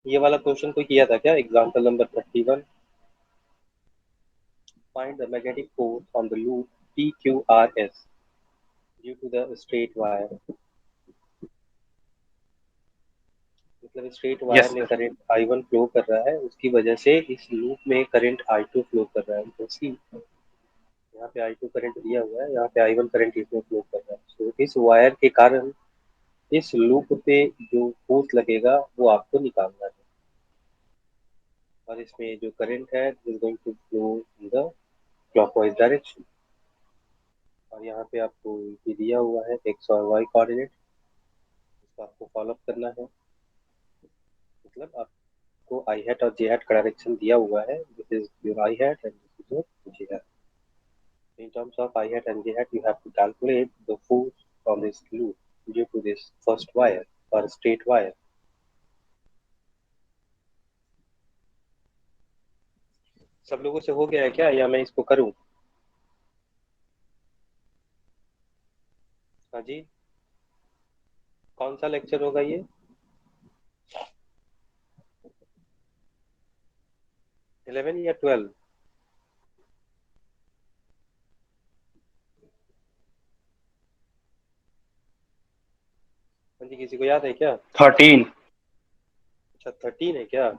ये वाला क्वेश्चन कोई किया था क्या? Example number 31। Find the magnetic force on the loop PQRS due to the straight wire. मतलब स्ट्रेट वायर यस में सर। करंट I1 फ्लो कर रहा है, उसकी वजह से इस लूप में करंट I2 फ्लो कर रहा है। उसी यहाँ पे I2 करंट दिया हुआ है, यहाँ पे I1 करंट इसमें फ्लो कर रहा है। तो इस वायर के कारण इस लूप पे जो फोर्स लगेगा वो आपको निकालना है। और इसमें जो करंट है is going to flow in the clockwise direction. और यहाँ पे आपको ये दिया हुआ है एक्स और वाई कोऑर्डिनेट, इसको आपको फॉलो अप करना है। मतलब आपको आई हैट और जे हैट का डायरेक्शन दिया हुआ है, this is your I hat and this is your J hat. In terms of I hat and J hat, you have to calculate the force on this loop due to this first wire or straight wire. सब लोगों से हो गया है क्या, या मैं इसको करूं? हाँ जी। कौन सा लेक्चर होगा ये? 11 या 12? हाँ जी, किसी को याद है क्या? 13। अच्छा, 13 है क्या?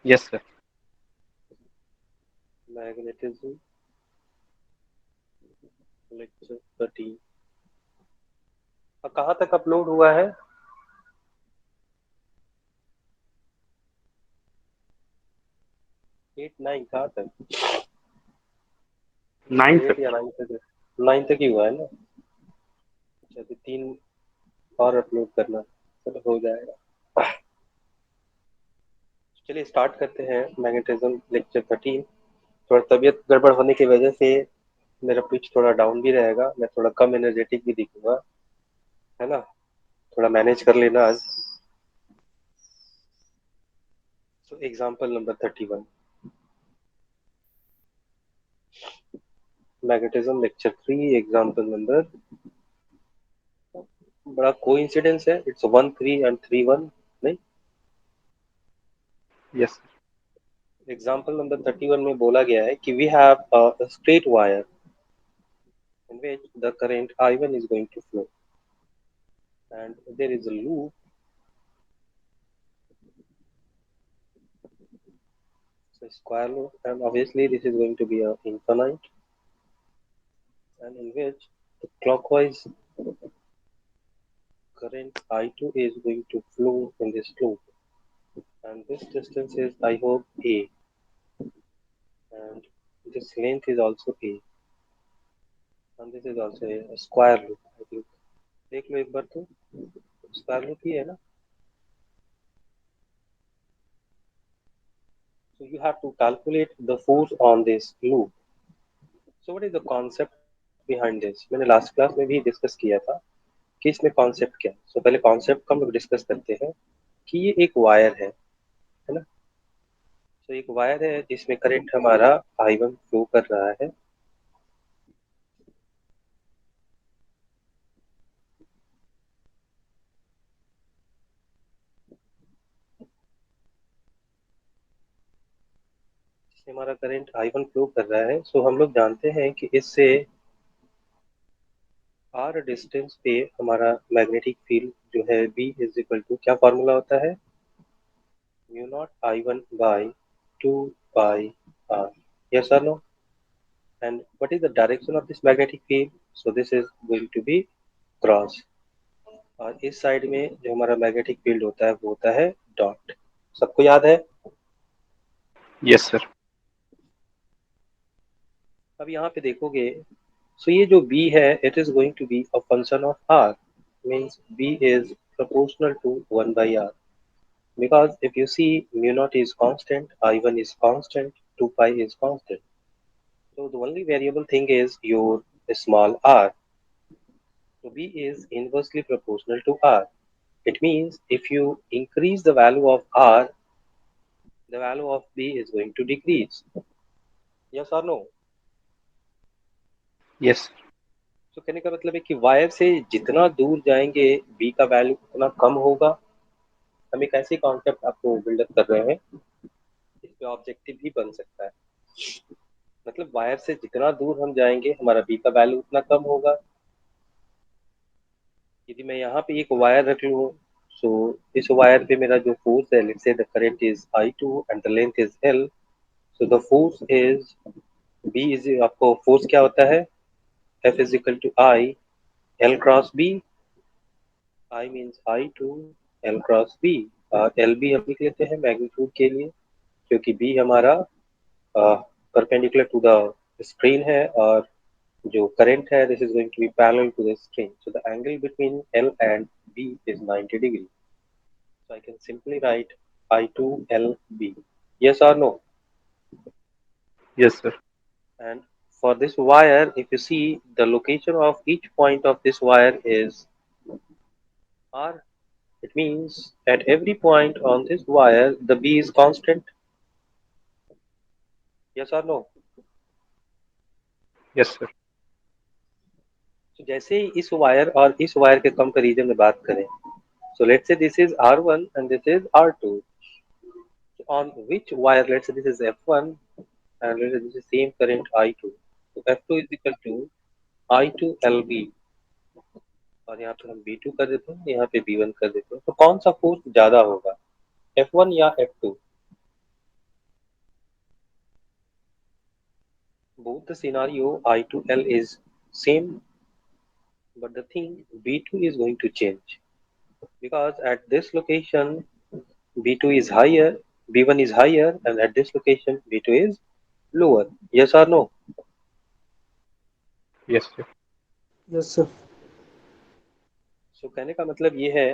Yes sir. Magnetism lecture 13। और कहाँ तक अपलोड हुआ है? 8 9 कहाँ तक? 9 8 सर। या 9 तक? 9 तक ही हुआ है ना? अच्छा, तो 3 और अपलोड करना, चलो हो जाएगा। चलिए स्टार्ट करते हैं मैग्नेटिज्म लेक्चर 13। थोड़ा तबीयत गड़बड़ होने की वजह से मेरा पिच थोड़ा डाउन भी रहेगा, मैं थोड़ा कम एनर्जेटिक भी दिखूंगा, है ना? थोड़ा मैनेज कर लेना आज। तो example number 31, magnetism lecture 3, example number. बड़ा कोइंसिडेंस है, इट्स 1 3 एंड 3 1। नहीं, यस एग्जाम्पल नंबर 31 में बोला गया है कि we have a straight wire in which the current I1 is going to flow, and there is a loop, so square loop, and obviously this is going to be a infinite, and in which the clockwise current I2 is going to flow in this loop, and this distance is I hope A, and this length is also A, and this is also a square loop I think। देख लो एक बार तो, square loop ही है ना? So you have to calculate the force on this loop. So what is the concept behind this? मैंने last class में भी discuss किया था कि इसमें कॉन्सेप्ट क्या है। So पहले कॉन्सेप्ट को हम लोग डिस्कस करते हैं कि ये एक वायर है ना? तो एक वायर है जिसमें करंट हमारा I1 फ्लो कर रहा है। जिससे हमारा करंट I1 फ्लो कर रहा है, सो हम लोग जानते हैं कि इससे r डिस्टेंस पे हमारा मैग्नेटिक फील्ड जो है B इज इक्वल टू, क्या फॉर्मूला होता है? Mu not I1 by 2 pi r। Yes और no? And what is the direction of this magnetic field? So this is going to be cross. और इस side में जो हमारा मैग्नेटिक फील्ड होता है वो होता है डॉट। सबको याद है? Yes sir. अब यहाँ पे देखोगे, सो ये जो b है it is going to be a function of r, means b is proportional to 1 by r, because if you see mu naught is constant, I1 is constant, 2 pi is constant, so the only variable thing is your small r. So b is inversely proportional to r. It means if you increase the value of r, the value of b is going to decrease. Yes or no? Yes तो कहने का मतलब है कि wire से जितना दूर जाएंगे बी का वैल्यू उतना कम होगा। हम एक ऐसे कॉन्सेप्ट आपको बिल्डअप कर रहे हैं, इस पे ऑब्जेक्टिव भी बन सकता है। मतलब वायर से जितना दूर हम जाएंगे हमारा बी का वैल्यू उतना कम होगा। यदि मैं यहाँ पे एक वायर रख लूँ, सो इस वायर पे मेरा जो फोर्स है, let's say the current is I2 and the length is L, so the force is B is, आपको फोर्स क्या होता है, F is equal to I L cross B। I means I2 L cross B, और L B हम लिख लेते हैं magnitude के लिए, क्योंकि बी हमारा परपेंडिकुलर टू द स्क्रीन है, और जो करंट है this is going to be parallel to the screen, so the angle between L and B is 90 degree. So I can simply write I2LB. Yes or no? Yes, sir. And for this wire, if you see the location of each point of this wire is R. It means at every point on this wire, the B is constant. Yes or no? Yes, sir. So जैसे ही इस wire और इस wire के comparison में बात करें, so let's say this is R1 and this is R2. So on which wire, let's say this is F1 and let's say this is same current I2. So F2 is equal to I2LB, और यहाँ पे हम B2 कर देते हैं, यहाँ पे B1 कर देते हैं, तो कौन सा फोर्स ज्यादा होगा, F1 या F2? Both the scenario I2L is same, but the thing B2 is going to change, because at this location B2 is higher, B1 is higher, and at this location B2 is lower. Yes or no? Yes, sir. Yes, sir. So कहने का मतलब ये है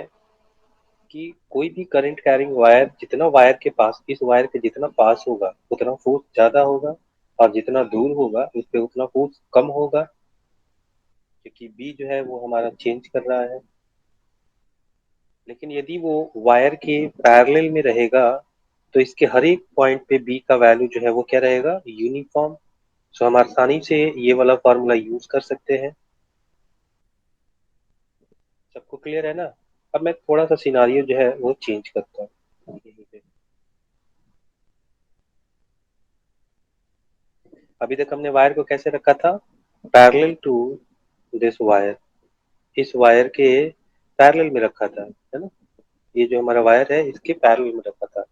कि कोई भी current carrying wire, जितना wire के पास, इस वायर के जितना पास होगा उतना फोर्स ज्यादा होगा, और जितना दूर होगा उस पे उतना फोर्स कम होगा, क्योंकि बी जो है वो हमारा चेंज कर रहा है। लेकिन यदि वो वायर के पैरेलल में रहेगा, तो इसके हर एक पॉइंट पे बी का वैल्यू जो है वो क्या रहेगा, यूनिफॉर्म। सो हम आसानी से ये वाला फॉर्मूला यूज कर सकते हैं। सबको क्लियर है ना? अब मैं थोड़ा सा सिनारियो जो है वो चेंज करता हूँ यहीं पे। अभी तक हमने वायर को कैसे रखा था, पैरेलल टू दिस वायर, इस वायर के पैरेलल में रखा था, है ना? ये जो हमारा वायर है इसके पैरेलल में रखा था।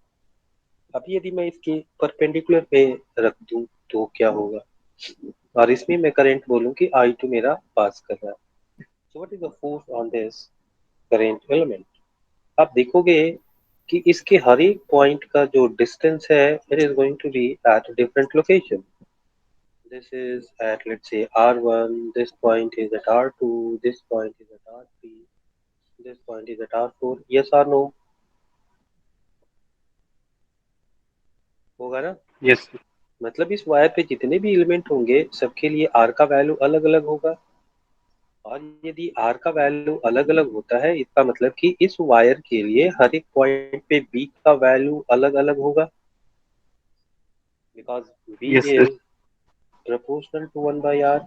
अभी यदि मैं इसके परपेंडिकुलर पे रख दूं तो क्या होगा, और इसमें मैं करंट बोलूं कि I2 मेरा पास कर रहा है। So what is the force on this current element? आप देखोगे कि इसके हर एक पॉइंट का जो डिस्टेंस है, it is going to be at different location. This is at, let's say, R1, this point is at R2, this point is at R3, this point is at R4. Yes or no? होगा ना? Yes, sir. मतलब इस wire पे जितने भी element होंगे सबके लिए R का वैल्यू अलग अलग होगा, और यदि R का वैल्यू अलग अलग होता है, इसका मतलब कि इस वायर के लिए हर एक पॉइंट पे B का वैल्यू अलग अलग होगा, because B Yes, sir. Is proportional to 1 by R.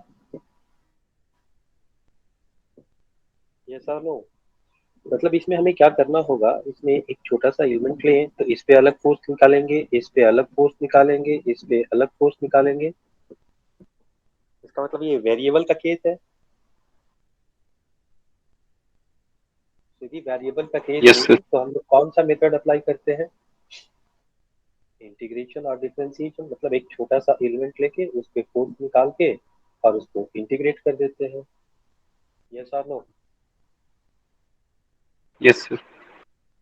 Yes or no? मतलब इसमें हमें क्या करना होगा, इसमें एक छोटा सा एलिमेंट लें, तो इस पे अलग फोर्स निकालेंगे, इस पे अलग फोर्स निकालेंगे, इस पे अलग फोर्स निकालेंगे। इसका मतलब ये वेरिएबल का केस है। यदि वेरिएबल का केस Yes, हो sir. तो हम लोग कौन सा मेथड अप्लाई करते हैं, इंटीग्रेशन और डिफरेंशिएशन। मतलब एक छोटा सा एलिमेंट लेके उस पे फोर्स निकाल के और उसको इंटीग्रेट कर देते हैं। यस और नो? Yes, sir.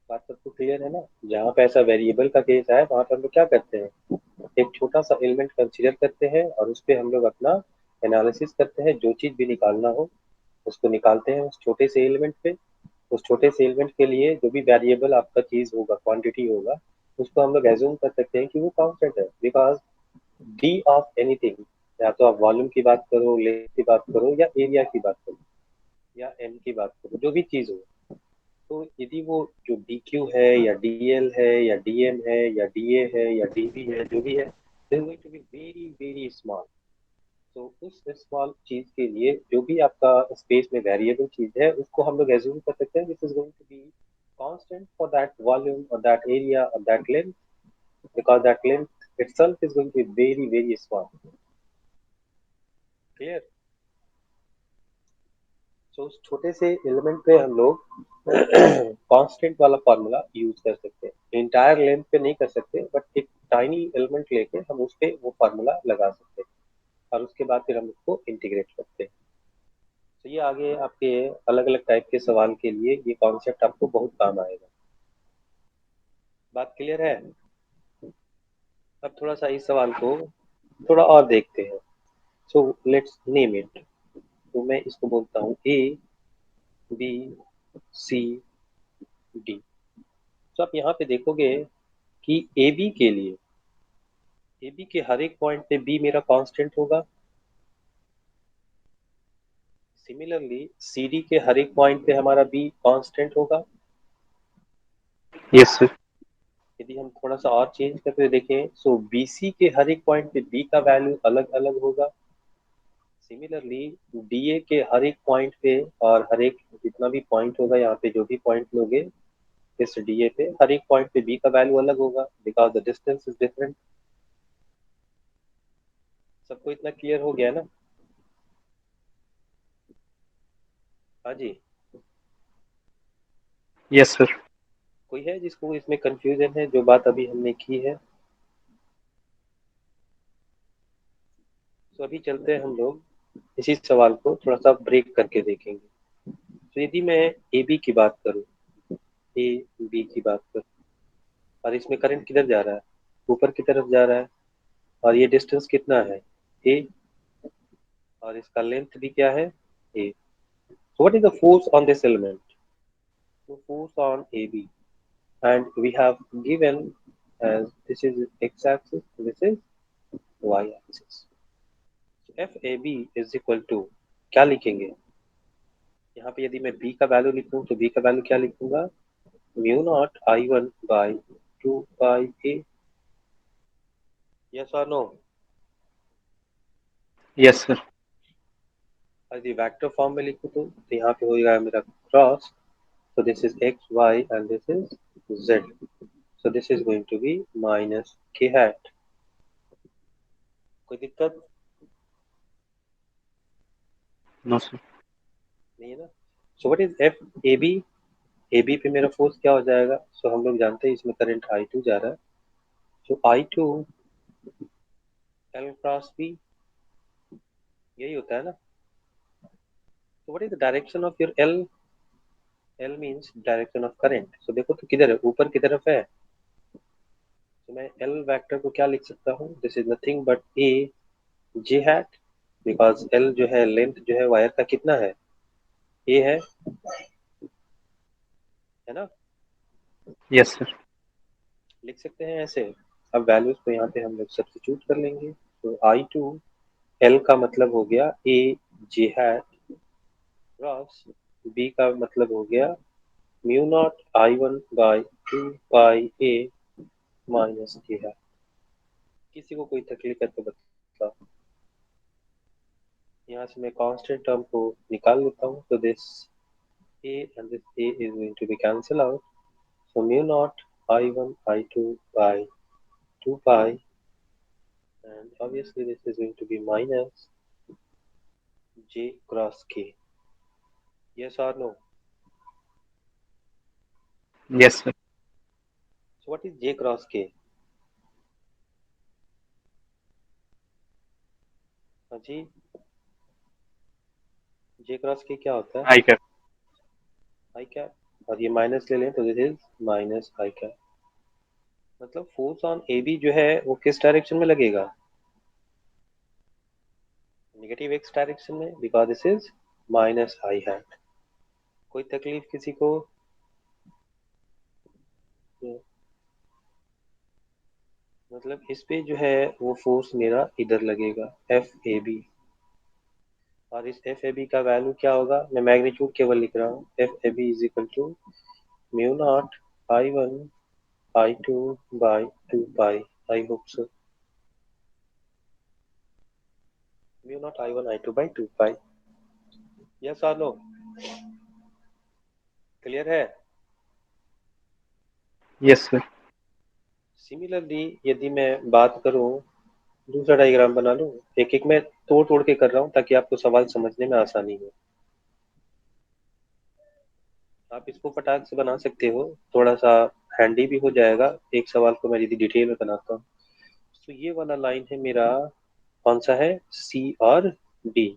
बात सबको क्लियर है ना? जहाँ पे ऐसा वेरिएबल का केस है वहां पे हम लोग क्या करते हैं, एक छोटा सा एलिमेंट कंसीडर करते हैं और उस पे हम लोग अपना एनालिसिस करते हैं, जो चीज भी निकालना हो उसको निकालते हैं उस छोटे से एलिमेंट पे। उस छोटे से एलिमेंट के लिए जो भी वेरिएबल आपका चीज होगा, क्वांटिटी होगा, उसको हम लोग एज्यूम कर सकते हैं कि वो कांस्टेंट है, बिकॉज डी ऑफ एनीथिंग, या तो आप वॉल्यूम की बात करो, लेंथ की बात करो, या एरिया की बात करो, या एम की बात करो, जो भी चीज हो, तो यदि वो जो डी क्यू है या डी एल है या डी एम है या डी ए है या डी बी है, जो भी है, this going to be very very small. तो उस स्मॉल चीज के लिए जो भी आपका स्पेस में वेरिएबल चीज है उसको हम लोग एज्यूम कर सकते हैं, this is going to be constant for that volume or that area or that length, because that length itself is going to be very very small. Clear? So उस छोटे से एलिमेंट पे हम लोग कांस्टेंट वाला फॉर्मूला यूज कर सकते हैं, इंटायर लेंथ पे नहीं कर सकते, बट एक टाइनी एलिमेंट लेके हम उस पे वो फॉर्मूला लगा सकते हैं और उसके बाद फिर हम उसको इंटीग्रेट करते हैं। तो ये आगे आपके अलग अलग टाइप के सवाल के लिए ये कॉन्सेप्ट आपको बहुत काम आएगा। बात क्लियर है? अब थोड़ा सा इस सवाल को थोड़ा और देखते हैं। So let's name it. तो मैं इसको बोलता हूँ ए बी सी डी। तो आप यहाँ पे देखोगे कि ए बी के लिए, ए बी के हर एक पॉइंट पे बी मेरा कांस्टेंट होगा। सिमिलरली सी डी के हर एक पॉइंट पे हमारा बी कांस्टेंट होगा। Yes, sir. यदि हम थोड़ा सा और चेंज करके देखें, सो बी सी के हर एक पॉइंट पे बी का वैल्यू अलग अलग होगा। सिमिलरली डीए के हर एक पॉइंट पे और हर एक जितना भी पॉइंट होगा, यहाँ पे जो भी पॉइंट लोगे इस डीए पे, हर एक पॉइंट पे बी का वैल्यू अलग होगा, because the distance is different. सबको इतना क्लियर हो गया ना? हाँ जी। Yes, sir. कोई है जिसको इसमें कंफ्यूजन है जो बात अभी हमने की है? तो अभी चलते हैं हम लोग इसी सवाल को थोड़ा सा ब्रेक करके देखेंगे। तो यदि मैं ए बी की बात करूँ, ए बी की बात करूँ, और इसमें करंट किधर जा रहा है? ऊपर की तरफ जा रहा है, और ये डिस्टेंस कितना है? ए। और इसका लेंथ भी क्या है? ए। So what is the force on this element? The force on AB, and we have given as this is x-axis, this is y-axis. So FAB is equal to, क्या लिखेंगे यहाँ पे? यदि मैं B का वैल्यू लिखूं तो B का वैल्यू क्या लिखूंगा? Mu naught I1 by 2 pi A। Yes और नो? Yes, sir. यदि वेक्टर फॉर्म में लिखूं तो यहाँ पे होगा मेरा cross, so this is x y and this is z, so this is going to be minus k hat। कोई दिक्कत No, sir. नहीं है ना? So what is F A B? A B पे मेरा फोर्स क्या हो जाएगा? सो हम लोग जानते हैं इसमें करंट आई टू जा रहा है, so I two L cross B, यही होता है ना? तो what is the direction of your L? L means direction of current. So देखो तो किधर है, ऊपर की तरफ है। तो मैं एल वेक्टर को क्या लिख सकता हूँ? This is nothing but A J hat, because L जो है लेंथ जो है वायर का कितना है? ए है ना? Yes, sir. लिख सकते हैं ऐसे। अब वैल्यूज को यहाँ पे हम लोग सब्स्टिट्यूट कर लेंगे। तो आई टू एल का मतलब हो गया ए जे हैट क्रॉस बी का मतलब हो गया mu naught I1 by 2 pi A minus के है। किसी को कोई तकलीफ है तो बताओ। यहाँ से मैं कांस्टेंट टर्म को निकाल लेता हूँ, तो this A and this A is going to be cancel out, so mu naught I1 I2 by 2 pi, and obviously this is going to be minus J cross K। Yes or no? Yes, sir. So what is J cross K? हाँ जी, J cross K क्या होता है? I can. I cap, और ये minus ले लें तो this is minus I cap. मतलब फोर्स ऑन ए बी जो है वो किस डायरेक्शन में लगेगा? नेगेटिव एक्स डायरेक्शन में, because this is minus I hat. कोई तकलीफ किसी को? मतलब इस पे जो है वो फोर्स मेरा इधर लगेगा एफ ए बी, और इस एफ ए बी का वैल्यू क्या होगा? मैं मैग्नीट्यूड केवल लिख रहा हूँ। F A B is equal to mu not I1 I2 by 2 pi. I hope so. Mu not I1 I2 by 2 pi. Yes और नो? क्लियर है? Yes, sir. सिमिलरली यदि मैं बात करूं, दूसरा डायग्राम बना लूं। एक एक मैं तोड़ तोड़ के कर रहा हूं ताकि आपको सवाल समझने में आसानी हो। आप इसको फटाक से बना सकते हो, थोड़ा सा हैंडी भी हो जाएगा। एक सवाल को मैं यदि डिटेल में बनाता हूँ, तो ये वाला लाइन है मेरा, कौन सा है, सी और डी।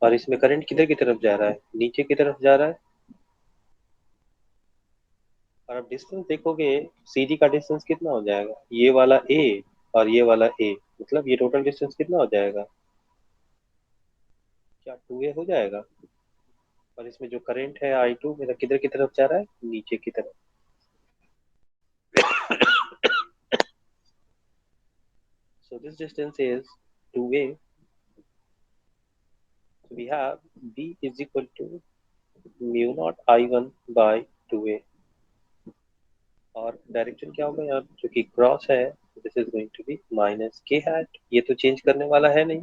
और इसमें करंट किधर की तरफ जा रहा है, नीचे की तरफ जा रहा है। और आप डिस्टेंस देखोगे, सी डी का डिस्टेंस कितना हो जाएगा, ये वाला ए और ये वाला ए, मतलब ये टोटल डिस्टेंस कितना हो जाएगा, क्या 2a हो जाएगा। और इसमें जो करंट है I2 मेरा किधर की तरफ जा रहा है, नीचे की तरफ। So this distance is 2a. So we have B is equal to mu naught I1 by 2a। और डायरेक्शन क्या होगा यहाँ, जो कि क्रॉस है, this is going to be minus k hat. ये तो चेंज करने वाला है नहीं।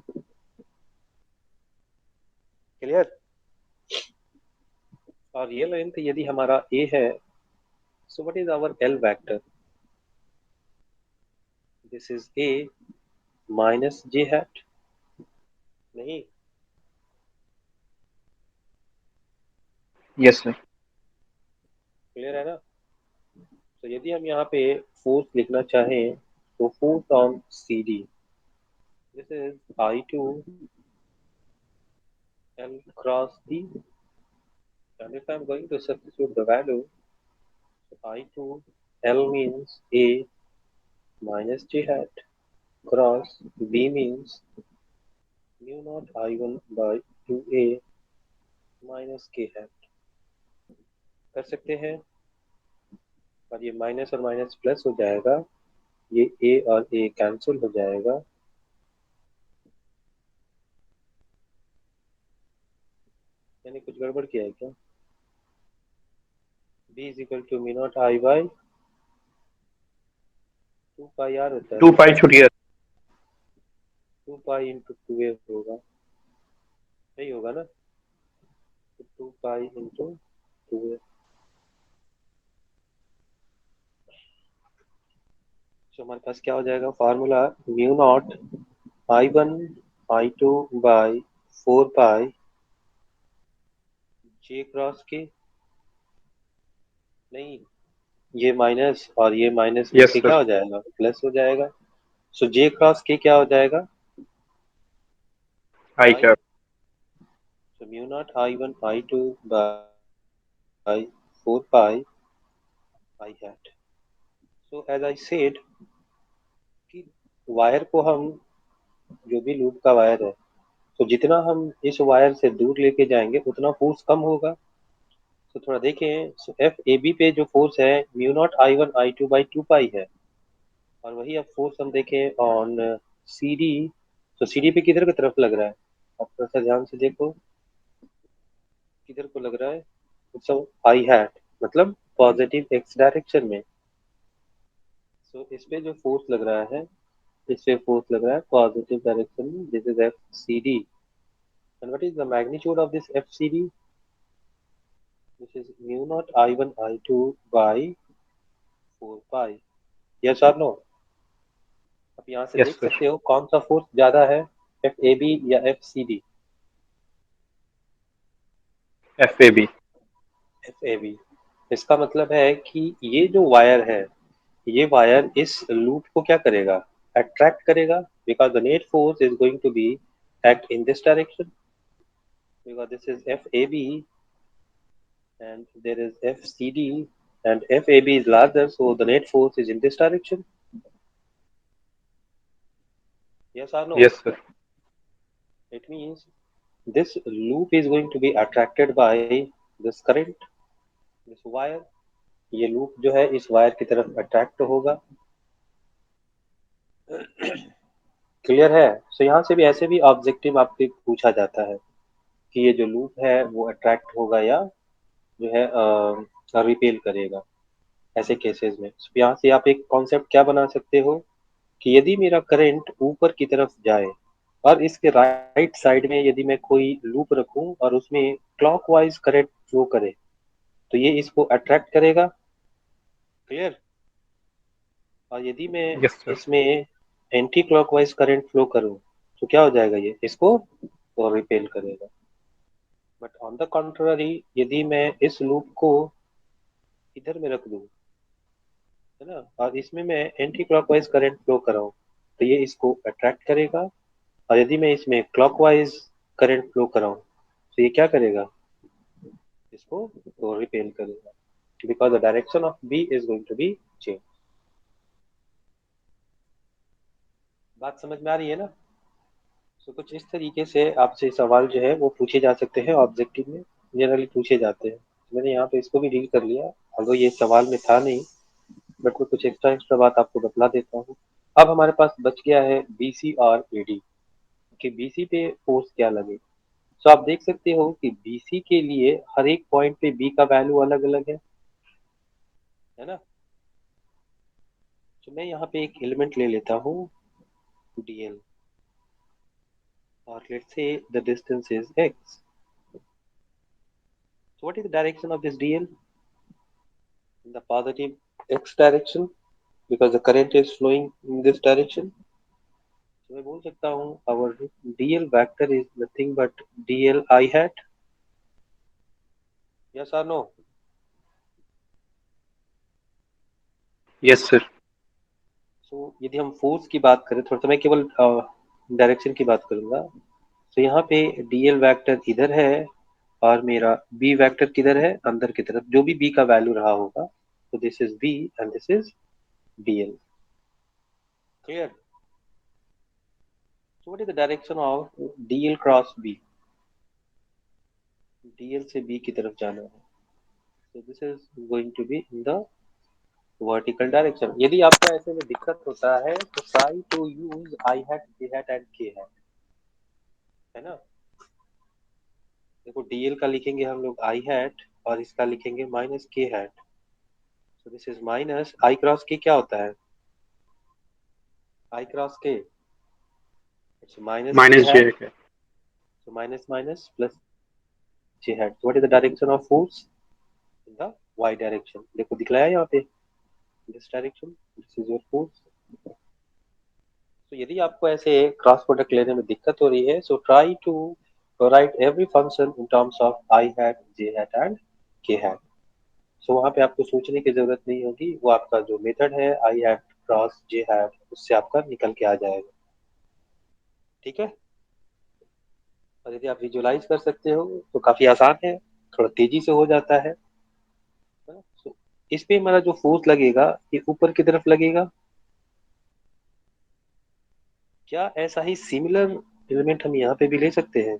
क्लियर। और ये लेंथ यदि हमारा a है, so what is our L vector, this is a minus j hat. नहीं, Yes, sir. क्लियर है ना। तो यदि हम यहाँ पे फोर्स लिखना चाहें, तो force on C D, this is I2 L cross D। And if I'm going to substitute the value, so I2 L means A minus J hat cross B means mu naught I1 by 2A minus K hat। कर सकते हैं। और ये minus और minus plus हो जाएगा, ये A और A कैंसिल हो जाएगा। यानी कुछ गड़बड़ किया है क्या। B is equal to mu naught I by 2 pi R होता है 2 ना, pi छुटिए। 2 पाई इंटू 2A होगा, नहीं होगा ना, तो 2 पाई इंटू 2A। तो हमारे पास क्या हो जाएगा formula, mu naught I1 I2 by 4 pi J cross के, नहीं, ये माइनस और ये माइनस Yes, मिलके sir. क्या हो जाएगा, प्लस हो जाएगा। सो J क्रॉस के क्या हो जाएगा, I I. cap. So mu not I1 I2 by 4 pi I hat. So as I said कि वायर को हम, जो भी लूप का वायर है, तो जितना हम इस वायर से दूर लेके जाएंगे उतना फोर्स कम होगा। तो थोड़ा देखें, सो एफ ए बी पे जो फोर्स है mu not I1 I2 by 2 पाई है। और वही अब फोर्स हम देखें ऑन सी डी, तो सी डी पे किधर की तरफ लग रहा है, आप थोड़ा सा ध्यान से देखो, किधर को लग रहा है, सो आई हैट, मतलब पॉजिटिव एक्स डायरेक्शन में। सो इस पे जो फोर्स लग रहा है, इस पे फोर्स लग रहा है पॉजिटिव डायरेक्शन में, this is F C D. And what is the magnitude of this F C D, this is mu not I1 I2 by 4 pi. Yes और नो। आप यहाँ से Yes, देख sir. सकते हो कौन सा फोर्स ज्यादा है, एफ ए बी या F C D. FAB. F A B. इसका मतलब है कि ये जो वायर है, ये वायर इस लूप को क्या करेगा, अट्रैक्ट करेगा, because the net force is going to be act in this direction, because this is FAB and there is FCD, and FAB is larger, so the net force is in this direction. Yes or no? Yes, sir. It means this loop is going to be attracted by this current, this wire। ये loop जो है इस wire की तरफ attract होगा। Clear है। सो यहाँ से भी ऐसे भी ऑब्जेक्टिव आपसे पूछा जाता है कि ये जो लूप है वो अट्रैक्ट होगा या जो है रिपेल करेगा, ऐसे केसेस में। So, यहाँ से आप एक कॉन्सेप्ट क्या बना सकते हो कि यदि मेरा करंट ऊपर की तरफ जाए और इसके राइट साइड में यदि मैं कोई लूप रखूं और उसमें क्लॉकवाइज करंट फ्लो करे, तो ये इसको अट्रैक्ट करेगा। क्लियर। और यदि मैं यस सर। इसमें एंटी क्लॉकवाइज करंट फ्लो करूं तो क्या हो जाएगा, ये इसको तो रिपेल करेगा। बट ऑन द कॉन्ट्ररी, यदि मैं इस लूप को इधर में रख दूं, है ना, और इसमें मैं एंटी क्लॉकवाइज करंट फ्लो कराऊं, तो ये इसको अट्रैक्ट करेगा। और यदि मैं इसमें क्लॉकवाइज करंट फ्लो कराऊं तो ये क्या करेगा, इसको तो रिपेल करेगा, because the direction of B is going to be change. बात समझ में आ रही है ना? तो कुछ इस तरीके से आपसे सवाल जो है वो पूछे जा सकते हैं ऑब्जेक्टिव में, जनरली पूछे जाते हैं। मैंने यहाँ पे इसको भी डील कर लिया, अगर ये सवाल में था नहीं, बट मैं कुछ एक्स्ट्रा एक्स्ट्रा बात आपको बतला देता हूँ। अब हमारे पास बच गया है बीसी और एडी, कि बीसी पे फोर्स क्या लगे। तो आप देख सकते हो कि बीसी के लिए हर एक पॉइंट पे बी का वैल्यू अलग अलग है ना। तो मैं यहाँ पे एक एलिमेंट ले लेता हूँ, डीएल, और let's say the distance is x. So what is the direction of this DL? In the positive x direction, because the current is flowing in this direction. So मैं बोल सकता हूँ our DL vector is nothing but DL I hat. Yes or no? Yes sir. So यदि हम force की बात करें, थोड़ा सा मैं केवल डायरेक्शन की बात करूंगा। तो यहाँ पे DL वेक्टर इधर है, और मेरा B वेक्टर किधर है, अंदर की तरफ, जो भी B का वैल्यू रहा होगा। तो this is B and this is DL. Clear? So what is the direction of DL cross B? DL से B की तरफ जाना है। So this is going to be in the vertical direction. यदि आपको ऐसे में दिक्कत होता है तो try to use I hat, J hat and K hat, है ना। देखो DL का लिखेंगे हम लोग I hat, और इसका लिखेंगे minus K hat. So this is minus I cross K, क्या होता है, I cross K, it's minus K minus J hat. है। So minus minus plus J hat. So what is the direction of force? In the Y direction. देखो दिखलाया यहाँ पे, this direction, this is your force. तो यदि आपको ऐसे cross product लेने में दिक्कत हो रही है, so try to write every function in terms of I hat, J hat and K hat. So वहां पे आपको सोचने की जरूरत नहीं होगी, वो आपका जो मेथड है आई हैट क्रॉस जे हैट, उससे आपका निकल के आ जाएगा। ठीक है। और यदि आप विजुअलाइज कर सकते हो तो काफी आसान है, थोड़ा तेजी से हो जाता है। So, इस पे हमारा जो फोर्स लगेगा ये ऊपर की तरफ लगेगा। क्या ऐसा ही सिमिलर एलिमेंट हम यहाँ पे भी ले सकते हैं,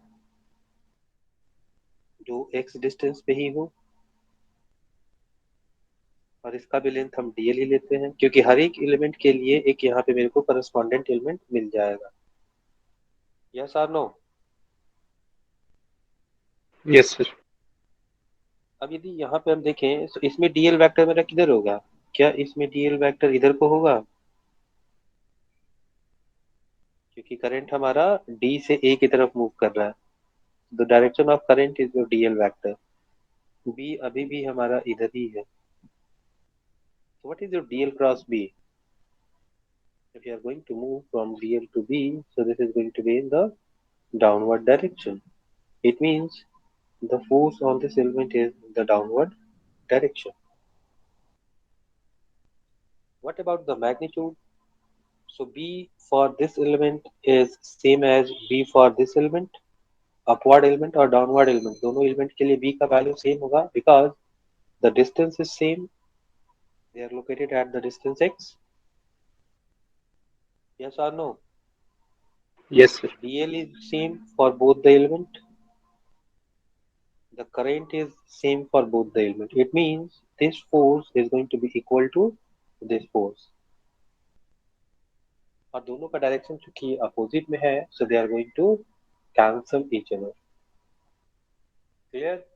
जो एक्स डिस्टेंस पे ही हो, और इसका भी लेंथ हम डीएल ही लेते हैं, क्योंकि हर एक एलिमेंट के लिए एक यहाँ पे मेरे को करस्पॉन्डेंट एलिमेंट मिल जाएगा। यस और नो? Yes sir. अब यदि यहाँ पे हम देखें तो इसमें डीएल वेक्टर मेरा किधर होगा, क्या इसमें डीएल वेक्टर इधर को होगा, क्योंकि करंट हमारा डी से ए की तरफ मूव कर रहा है। The direction of current is your DL vector. B अभी भी हमारा इधर ही है। So what is your DL cross B? If you are going to move from DL to B, so this is going to be in the downward direction. It means the force on this element is in the downward direction. What about the magnitude? So B for this element is same as B for this element, upward element or downward element. दोनों element के लिए B का value same होगा, because the distance is same. They are located at the distance x. Yes or no? Yes sir. DL is same for both the element. The current is same for both the element. It means this force is going to be equal to this force. और दोनों का direction चूंकि opposite में है, so they are going to cancel each other. Clear?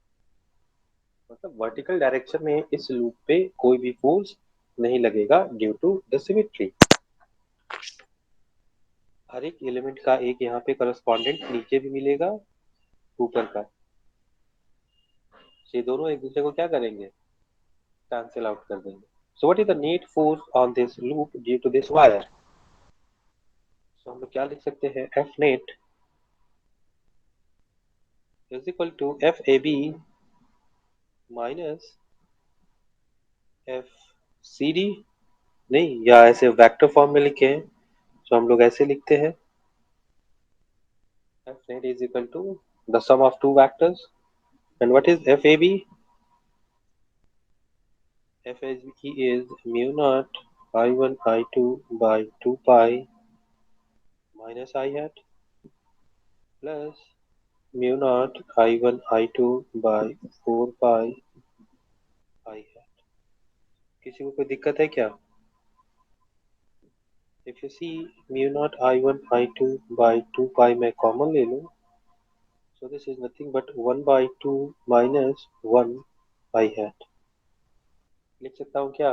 मतलब vertical direction में इस loop पे कोई भी फोर्स नहीं लगेगा ड्यू टू द सिमेट्री। हर एक एलिमेंट का एक यहाँ पे करस्पॉन्डेंट नीचे भी मिलेगा, ऊपर का। ये दोनों एक दूसरे को क्या करेंगे, कैंसिल आउट कर देंगे। So what is the net force on this loop due to this wire? So हम लोग क्या लिख सकते हैं, F net is equal to FAB minus FCD, नहीं, या ऐसे वेक्टर फॉर्म में लिखे हैं, तो हम लोग ऐसे लिखते हैं F net is equal to the sum of two vectors. And what is FAB? FAB is mu naught I1 I2 by 2 pi minus I hat plus mu naught I1 I2 by 4 pi I hat. किसी को कोई दिक्कत है क्या? If you see mu naught I1 I2 by 2 pi मैं common ले लूँ, so this is nothing but 1 by 2 minus 1 I hat. लिख सकता हूँ क्या?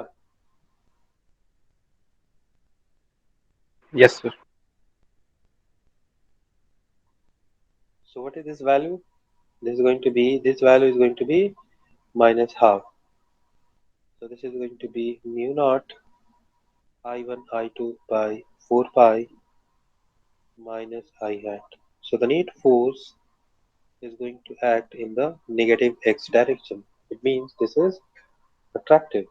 Yes, sir. So what is this value? This value is going to be minus half. So this is going to be mu naught I1 I2 by 4 pi minus I hat. So the net force is going to act in the negative x direction. It means this is attractive.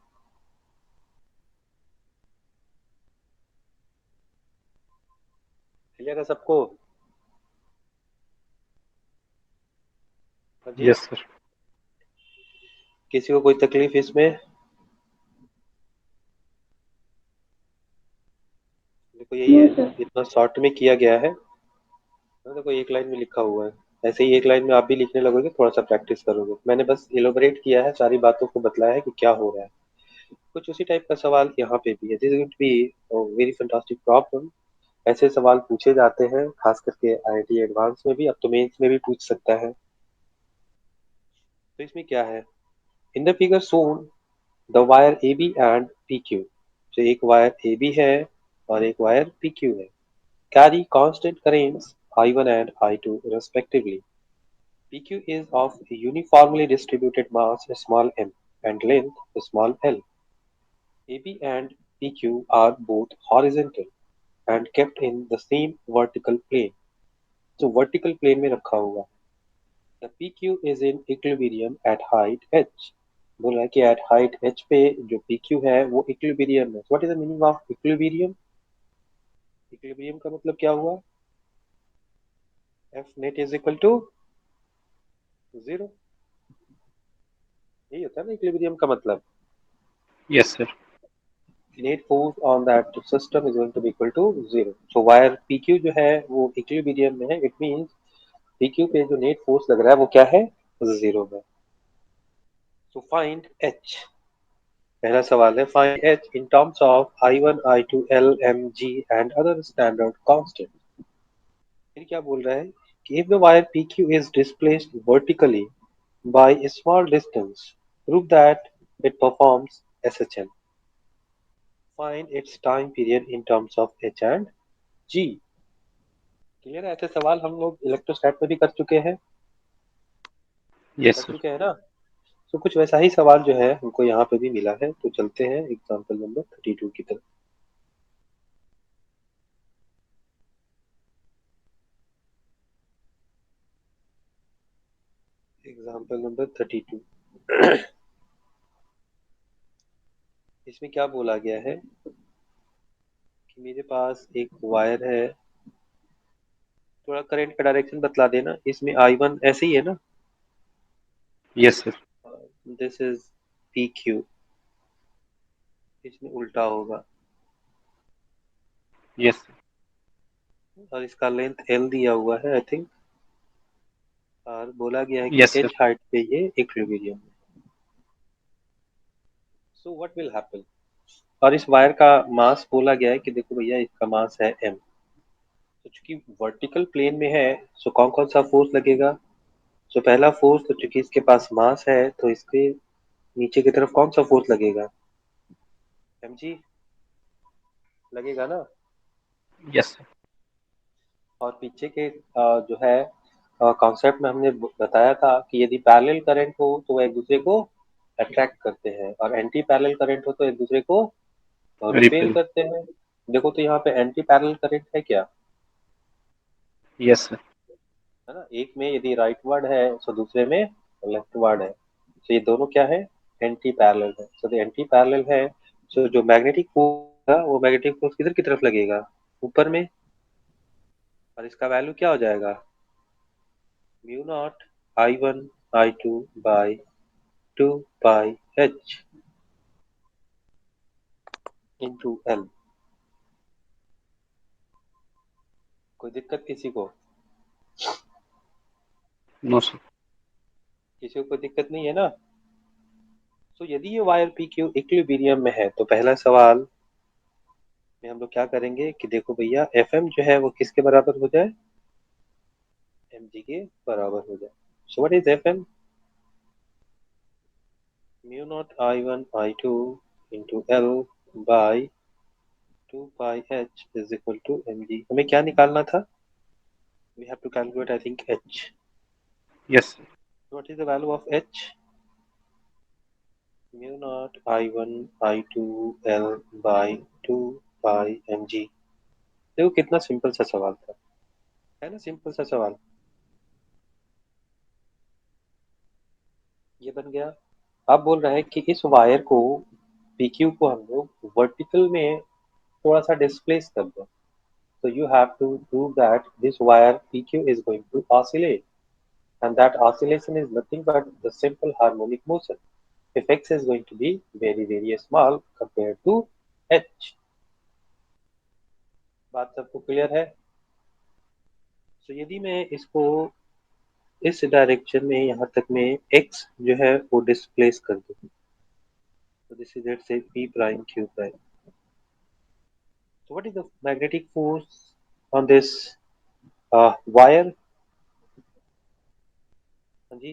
चलिएगा सबको? हाँ जी, Yes, sir. किसी को कोई तकलीफ इसमें? देखो यही नो है, सर। इतना शॉर्ट में किया गया है। देखो एक लाइन में लिखा हुआ है, ऐसे ही एक लाइन में आप भी लिखने लगोगे, थोड़ा सा प्रैक्टिस करोगे। मैंने बस इलोबरेट किया है, सारी बातों को बतलाया है कि क्या हो रहा है। कुछ उसी टाइप का सवाल यहाँ पे भी है। This is going to be very fantastic problem. ऐसे सवाल पूछे जाते हैं, खास करके आईआईटी एडवांस में भी, अब तो मेंस में भी पूछ सकता है। तो इसमें क्या है, in the figure shown the wire A B and P Q, तो एक वायर ए बी है और एक वायर पी क्यू है, carry constant currents I1 and I2 respectively. PQ is of uniformly distributed mass small m and length small l. AB and PQ are both horizontal and kept in the same vertical plane. So vertical plane में रखा हुआ है। The PQ is in equilibrium at height h. बोला है कि at height h पे जो PQ है वो equilibrium है। What is the meaning of equilibrium? Equilibrium का मतलब क्या हुआ? F net is equal to 0। यही होता है ना इक्विलिब्रियम का मतलब। Yes, sir. Net force on that system is going to be equal to 0। So wire PQ जो है वो इक्विलिब्रियम में है। इट मींस PQ पे जो नेट फोर्स लग रहा है वो क्या है, 0 में। So find H। पहला सवाल है, find H in terms of I1 I2 L M G and other standard constant. फिर क्या बोल रहा है कि if the wire PQ is displaced vertically by a small distance, prove that it performs SHM. Find its time period in terms of H and G। Clear है? ऐसे सवाल हम लोग इलेक्ट्रोस्टैट में भी कर चुके हैं, Yes, कर sir. चुके हैं ना। तो कुछ वैसा ही सवाल जो है हमको यहाँ पे भी मिला है। तो चलते हैं एग्जाम्पल नंबर 32 की तरफ। Example number 32। इसमें क्या बोला गया है कि मेरे पास एक वायर है, थोड़ा करंट का डायरेक्शन बतला देना। इसमें I1 ऐसे ही है ना, Yes, sir. This is PQ, इसमें उल्टा होगा। Yes, sir. और इसका लेंथ L दिया हुआ है आई थिंक, और बोला गया है कि Yes, sir. H हाइट पे ये इक्विलिब्रियम है। So what will happen. और इस वायर का मास बोला गया है कि देखो भैया इसका मास है m। तो चूंकि वर्टिकल प्लेन में है, सो कौन कौन सा फोर्स लगेगा। सो पहला फोर्स, तो चूंकि इसके पास मास है तो इसके नीचे की तरफ कौन सा फोर्स लगेगा, mg लगेगा ना। Yes, sir. और पीछे के जो है कॉन्सेप्ट में हमने बताया था कि यदि पैरेलल करंट हो तो वह एक दूसरे को अट्रैक्ट करते हैं, और एंटी पैरेलल करंट हो तो एक दूसरे को रिपेल रिपेल। करते हैं। देखो तो यहाँ पे एंटी पैरेलल करंट है क्या, यस सर। है ना। एक में यदि राइट वर्ड है तो दूसरे में लेफ्ट वर्ड है, तो ये दोनों क्या है, एंटी पैरेलल है। तो एंटी पैरेलल है, तो जो मैग्नेटिक फोर्स है वो मैग्नेटिक फोर्स किधर की तरफ लगेगा, ऊपर में। और इसका वैल्यू क्या हो जाएगा, mu naught I1 I2 by 2 pi H into L। कोई दिक्कत किसी को, नो सर। किसी को कोई दिक्कत नहीं है ना। तो यदि ये वायर पी क्यू इक्विलिब्रियम में है तो पहला सवाल में हम लोग क्या करेंगे कि देखो भैया एफ एम जो है वो किसके बराबर हो जाए, एम जी के बराबर हो जाए। So what is F M, mu not I1 I2 into L by 2 pi H is equal to M G. हमें क्या निकालना था, we have to calculate I think H। Yes sir. What is the value of H, mu not I1 I2 L by 2 pi mg। देखो कितना simple सा सवाल था, है ना, सिंपल सा सवाल। ये बन गया। अब बोल रहा है कि इस वायर को PQ को हम लोग वर्टिकल में थोड़ा सा डिस्प्लेस कर दो। तो you have to prove that this wire PQ is going to oscillate, and that oscillation is nothing but the simple harmonic motion if x is going to be very very small compared to h। बात सबको clear है। तो यदि मैं इसको इस direction में यहाँ तक में x जो है वो डिस्प्लेस कर दूँ, so this is let's say p prime q prime। So what is the magnetic force on this wire, हाँ जी।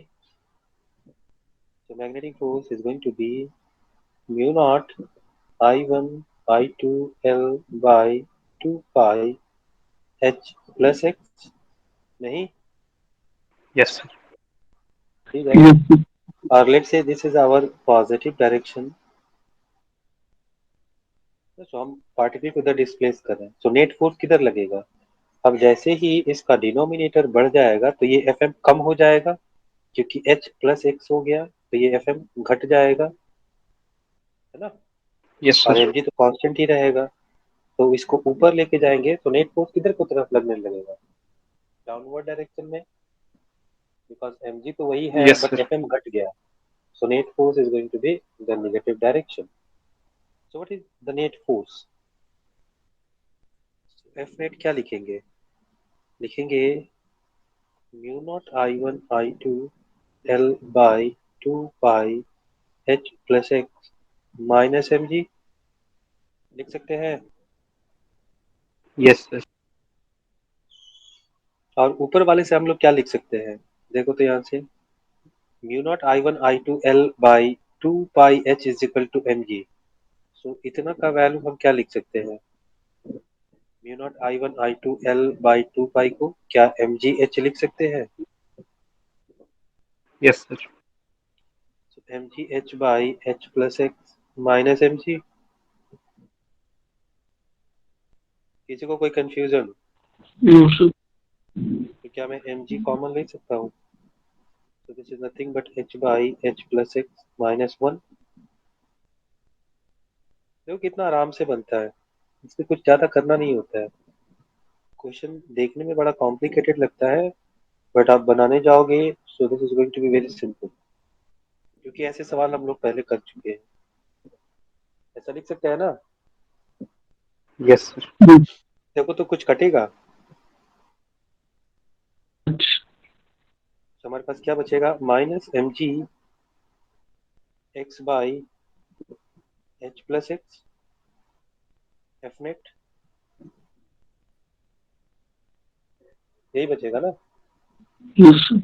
So magnetic force is going to be mu naught I1 I2 L by 2 pi H plus x, नहीं, yes sir. ठीक है। yes, और let's say this is our positive direction, तो हम particle को इधर displace कर रहे हैं, सो नेट फोर्स किधर लगेगा। अब जैसे ही इसका डिनोमिनेटर बढ़ जाएगा तो ये एफ एम कम हो जाएगा, क्योंकि h प्लस एक्स हो गया तो ये एफ एम घट जाएगा, है ना। यस और सर। एम जी तो कांस्टेंट ही रहेगा। तो इसको ऊपर लेके जाएंगे तो नेट फोर्स किधर को तरफ लगने लगेगा, डाउनवर्ड डायरेक्शन में, बिकॉज एम जी तो वही है yes but sir. F M घट गया। So net force is going to be the negative direction. So what is the net force, F net क्या लिखेंगे, लिखेंगे mu not I1 I2 L by 2 pi H plus X minus M G, लिख सकते हैं। Yes sir. और ऊपर वाले से हम लोग क्या लिख सकते हैं, देखो तो यहाँ से mu not I1 I2 L by 2 pi H is equal to M G. So इतना का वैल्यू हम क्या लिख सकते हैं, mu not I1 I2 L by 2 pi को क्या एम जी एच लिख सकते हैं। Yes sir. M G H by H plus X minus M G. किसी को कोई कंफ्यूजन, नो सर। तो क्या मैं एम जी कॉमन ले सकता हूँ, तो this is nothing but H by H plus X minus one. देखो कितना आराम से बनता है, इसमें कुछ ज्यादा करना नहीं होता है। क्वेश्चन देखने में बड़ा कॉम्प्लिकेटेड लगता है, बट आप बनाने जाओगे so this is going to be very simple, क्योंकि ऐसे सवाल हम लोग पहले कर चुके हैं। ऐसा लिख सकते हैं ना। Yes sir. देखो तो कुछ कटेगा, तो हमारे पास क्या बचेगा, minus M G X by H plus X F net, यही बचेगा ना। Yes sir.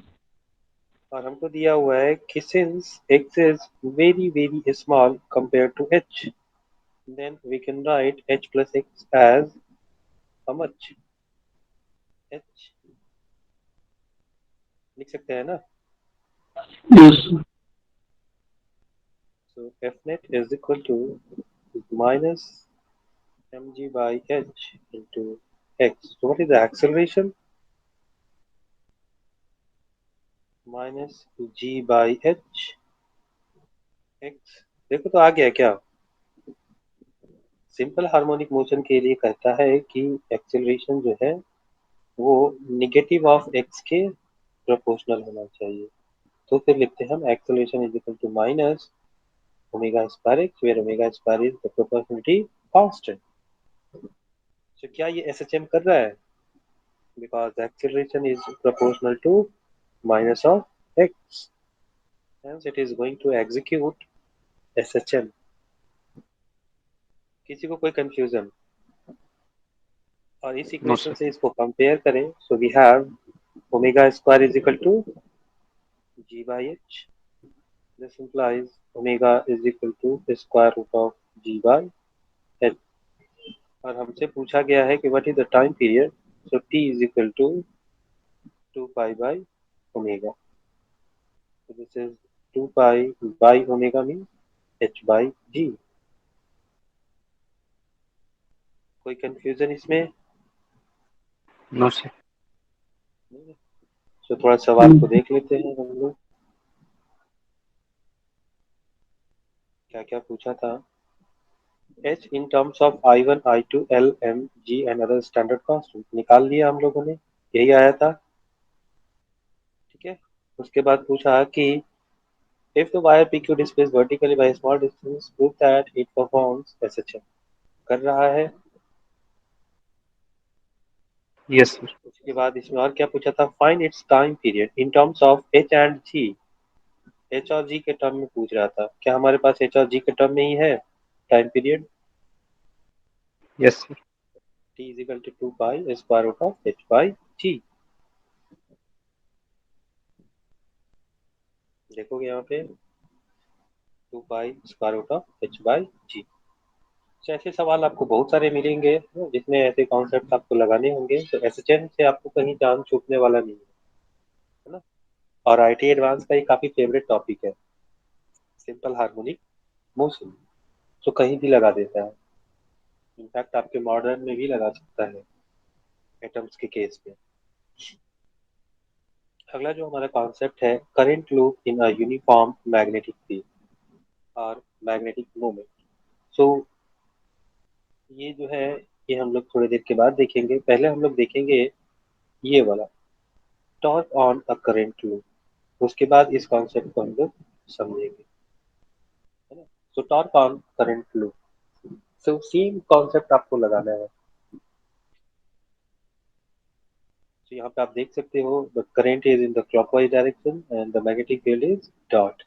और हमको दिया हुआ है कि since X is very very small compare to H, then we can write h plus x as how much, h लिख सकते हैं ना। Yes sir. So F net is equal to minus mg by h into x. So what is the acceleration? Minus g by h x. देखो तो आ गया क्या? Simple harmonic motion के लिए कहता है कि एक्सेलरेशन जो है वो निगेटिव ऑफ एक्स के प्रोपोर्शनल होना चाहिए। तो फिर लिखते हैं हम acceleration is equal to minus omega square X where omega square is the proportionality constant. तो क्या ये एसएचएम कर रहा है? Because acceleration is proportional to minus of x, hence it is going to execute SHM। किसी को कोई confusion? और इस No, इक्वेशन sir. से इसको कंपेयर करें, so we have omega square is equal to g by h। This implies omega is equal to square root of g by h। और हमसे पूछा गया है कि what is the time period, so t is equal to 2 pi by omega. so this is 2 pi by omega means h by g। कोई confusion इसमें? No, sir. तो थोड़ा सवाल को Mm. देख लेते हैं हम लोग, क्या क्या पूछा था। h in terms of I1, I2, L, M, G and other standard constant निकाल लिया हम लोगों ने, यही आया था। ठीक है। उसके बाद पूछा कि if the wire PQ displays vertically by a small distance prove that it performs SHM। कर रहा है। Yes, sir. उसके बाद इसमें और क्या पूछा था, find its time period in terms of h and g। h और g के टर्म में पूछ रहा था, क्या हमारे पास h और g के टर्म में ही है time period? Yes, sir. t is equal to 2 pi square root of h by g। देखोगे यहाँ पे 2 pi square root of H by G. ऐसे सवाल आपको बहुत सारे मिलेंगे जिसमें ऐसे कॉन्सेप्ट आपको लगाने होंगे, तो एसएचएम से आपको कहीं जान छूटने वाला नहीं है ना। और आईटी एडवांस का ये काफी फेवरेट टॉपिक है, सिंपल हार्मोनिक मोशन। तो कहीं भी लगा देता है, इनफैक्ट आपके मॉडर्न में भी लगा सकता है एटम्स के केस में। अगला जो हमारा कॉन्सेप्ट है, current loop in a uniform magnetic field और मैग्नेटिक मोमेंट। सो ये जो है, ये हम लोग थोड़ी देर के बाद देखेंगे। पहले हम लोग देखेंगे ये वाला torque on a current loop, उसके बाद इस कॉन्सेप्ट को हम लोग समझेंगे, है ना। सो torque on current loop, so same concept आपको लगाना है। तो यहाँ पे आप देख सकते हो the current is in the clockwise direction and the magnetic field is dot.